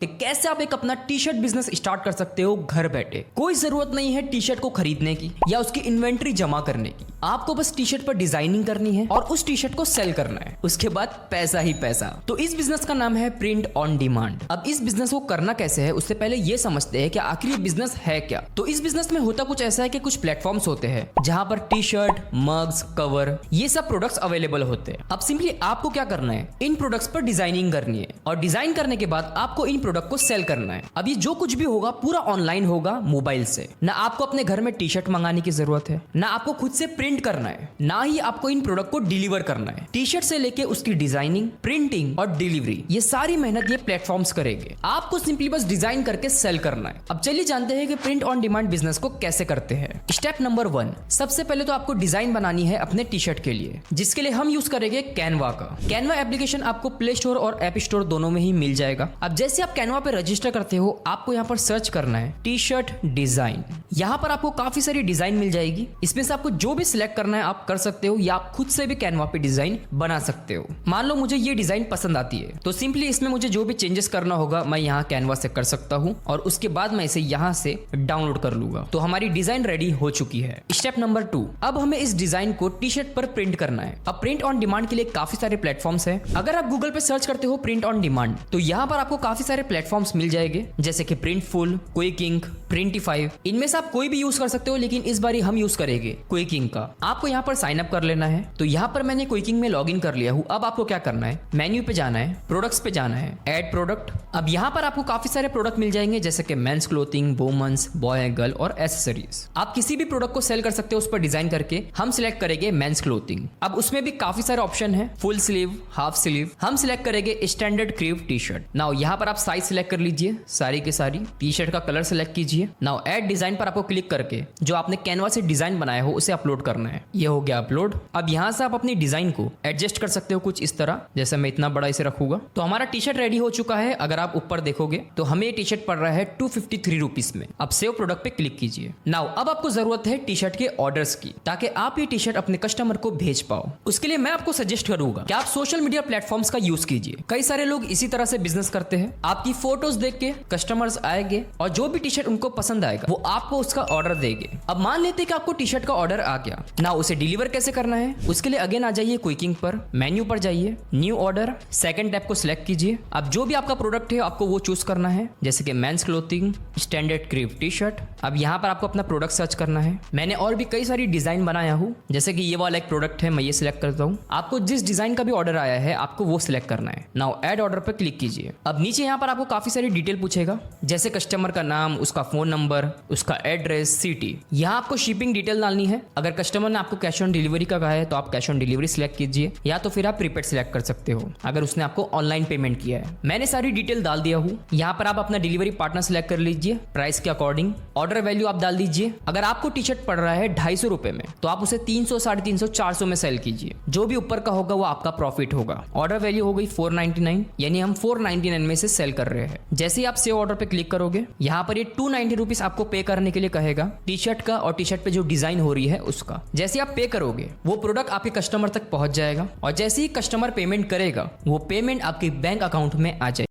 कि कैसे आप एक अपना टी शर्ट बिजनेस स्टार्ट कर सकते हो घर बैठे। कोई जरूरत नहीं है टी शर्ट को खरीदने की या उसकी इन्वेंट्री जमा करने की। आपको बस टी शर्ट पर डिजाइनिंग करनी है और उस टी शर्ट को सेल करना है, उसके बाद पैसा ही पैसा। तो इस बिजनेस का नाम है प्रिंट ऑन डिमांड। अब इस बिजनेस को करना कैसे है उससे पहले ये समझते हैं कि आखिर ये बिजनेस है क्या। तो इस बिजनेस में होता कुछ ऐसा है कि कुछ प्लेटफॉर्म्स होते हैं जहां पर टी शर्ट, मग्स, कवर, ये सब प्रोडक्ट्स अवेलेबल होते हैं। अब सिंपली आपको क्या करना है, इन प्रोडक्ट्स पर डिजाइनिंग करनी है और डिजाइन करने के बाद आपको इन प्रोडक्ट को सेल करना है। अब ये जो कुछ भी होगा पूरा ऑनलाइन होगा, मोबाइल से। ना आपको अपने घर में टी शर्ट मंगाने की जरूरत है, ना आपको खुद से प्रिंट करना है, ना ही आपको इन प्रोडक्ट को डिलीवर करना है। टी शर्ट से लेके उसकी डिजाइनिंग, प्रिंटिंग और डिलीवरी, ये सारी मेहनत ये प्लेटफॉर्म्स करेंगे। आपको सिंपली बस डिजाइन करके सेल करना है। अब चलिए जानते हैं कि प्रिंट ऑन डिमांड बिजनेस को कैसे करते हैं। स्टेप नंबर 1, सबसे पहले तो आपको डिजाइन बनानी है अपने टी शर्ट के लिए, जिसके लिए हम यूज करेंगे कैनवा का। कैनवा एप्लीकेशन आपको प्ले स्टोर और ऐप स्टोर दोनों में ही मिल जाएगा। अब जैसे आप कैनवा पे रजिस्टर करते हो, आपको यहाँ पर सर्च करना है टी शर्ट डिजाइन। यहाँ पर आपको काफी सारी डिजाइन मिल जाएगी। इसमें से आपको जो भी सिलेक्ट करना है आप कर सकते हो, या आप खुद से भी कैनवा पे डिजाइन बना सकते हो। मान लो मुझे ये डिजाइन पसंद आती है तो सिंपली इसमें मुझे जो भी चेंजेस करना होगा मैं यहाँ कैनवा से कर सकता हूँ और उसके बाद मैं इसे यहाँ से डाउनलोड कर लूंगा। तो हमारी डिजाइन रेडी हो चुकी है। स्टेप नंबर 2, अब हमें इस डिजाइन को टी शर्ट पर प्रिंट करना है। अब प्रिंट ऑन डिमांड के लिए काफी सारे प्लेटफॉर्म्स है। अगर आप गूगल पे सर्च करते हो प्रिंट ऑन डिमांड तो यहाँ पर आपको काफी सारे प्लेटफॉर्म्स मिल जाएंगे, जैसे कि प्रिंटफुल, क्विक इंक, प्रिंटिफाई। इनमें से आप कोई भी यूज कर सकते हो, लेकिन इस बार हम यूज करेंगे क्विक इंक का। आपको यहाँ पर साइन अप कर लेना है। तो यहाँ पर मैंने क्विक इंक में लॉग इन कर लिया हूँ। अब आपको क्या करना है, मेन्यू पे जाना है, प्रोडक्ट्स पे जाना है, ऐड प्रोडक्ट। अब यहाँ पर आपको काफी सारे प्रोडक्ट मिल जाएंगे, जैसे कि men's clothing, women's, boy and girl और एसेसरीज। आप किसी भी प्रोडक्ट को सेल कर सकते हो उस पर डिजाइन करके। हम सिलेक्ट करेंगे मेंस क्लोथिंग। अब उसमें भी काफी सारे ऑप्शन है, फुल स्लीव, हाफ स्लीव। हम सिलेक्ट करेंगे standard crew T shirt. Now यहाँ पर आप साइज सिलेक्ट कर लीजिए, सारी के सारी। टी शर्ट का कलर सिलेक्ट कीजिए। नाउ ऐड डिजाइन पर आपको क्लिक करके जो आपने कैनवा से डिजाइन बनाया हो उसे अपलोड करना है। ये हो गया अपलोड। अब यहाँ से आप अपनी डिजाइन को एडजस्ट कर सकते हो कुछ इस तरह, जैसे मैं इतना बड़ा इसे रखूंगा। तो हमारा टी शर्ट रेडी हो चुका है। अगर आप ऊपर देखोगे तो हमें ये टी शर्ट पड़ रहा है 253 रुपीज में। अब सेव प्रोडक्ट पे क्लिक कीजिए। नाउ अब आपको जरूरत है टी शर्ट के ऑर्डर्स की, ताकि आप ये टी शर्ट अपने कस्टमर को भेज पाओ। उसके लिए मैं आपको सजेस्ट करूंगा कि आप सोशल मीडिया प्लेटफॉर्म्स का यूज कीजिए। कई सारे लोग इसी तरह से बिजनेस करते हैं। आपकी फोटोज देख के कस्टमर्स आएंगे और जो भी टी शर्ट उनको पसंद आएगा वो आपको उसका ऑर्डर देंगे। अब मान लेते हैं कि आपको टी शर्ट का ऑर्डर आ गया ना, उसे डिलीवर कैसे करना है उसके लिए अगेन आ जाइए क्विकिंग पर, मेन्यू पर जाइए, न्यू ऑर्डर, सेकंड टैब को सिलेक्ट कीजिए। अब जो भी आपका प्रोडक्ट है आपको वो चूज करना है, जैसे कि men's clothing, standard crew T shirt. अब यहाँ पर आपको अपना प्रोडक्ट सर्च करना है। मैंने और भी कई सारी डिजाइन बनाया हूँ, जैसे कि ये वाला एक प्रोडक्ट है, मैं ये सिलेक्ट करता हूँ। आपको जिस डिजाइन का भी ऑर्डर आया है आपको वो सिलेक्ट करना है। नाउ ऐड ऑर्डर पर क्लिक कीजिए। अब नीचे यहाँ पर आपको काफी सारी डिटेल पूछेगा, जैसे कस्टमर का नाम, उसका फोन नंबर, उसका एड्रेस, सिटी। यहाँ आपको शिपिंग डिटेल डालनी है। अगर कस्टमर ने आपको कैश ऑन डिलीवरी का कहा है तो आप कैश ऑन डिलीवरी सिलेक्ट कीजिए, या तो फिर आप प्रीपेड सिलेक्ट कर सकते हो अगर उसने आपको ऑनलाइन पेमेंट किया है। मैंने सारी डिटेल डाल दिया हूँ। यहाँ पर आप अपना डिलीवरी पार्टनर सिलेक्ट कर लीजिए, प्राइस के अकॉर्डिंग। ऑर्डर वैल्यू आप डाल दीजिए। अगर आपको टी शर्ट पड़ रहा है 250 रुपए में तो आप उसे 300, 350, 400 में सेल कीजिए। जो भी ऊपर का होगा वो आपका प्रॉफिट होगा। ऑर्डर वैल्यू हो गई 499, यानी हम 499 में से सेल कर रहे हैं। जैसे ही आप सेव ऑर्डर पे क्लिक करोगे यहाँ पर ये 290 रुपीज आपको पे करने के लिए कहेगा, टी शर्ट का और टी शर्ट पे जो डिजाइन हो रही है उसका। जैसे आप पे करोगे वो प्रोडक्ट आपके कस्टमर तक पहुंच जाएगा और जैसे ही कस्टमर पेमेंट करेगा वो पेमेंट आपके बैंक अकाउंट में आ जाएगी।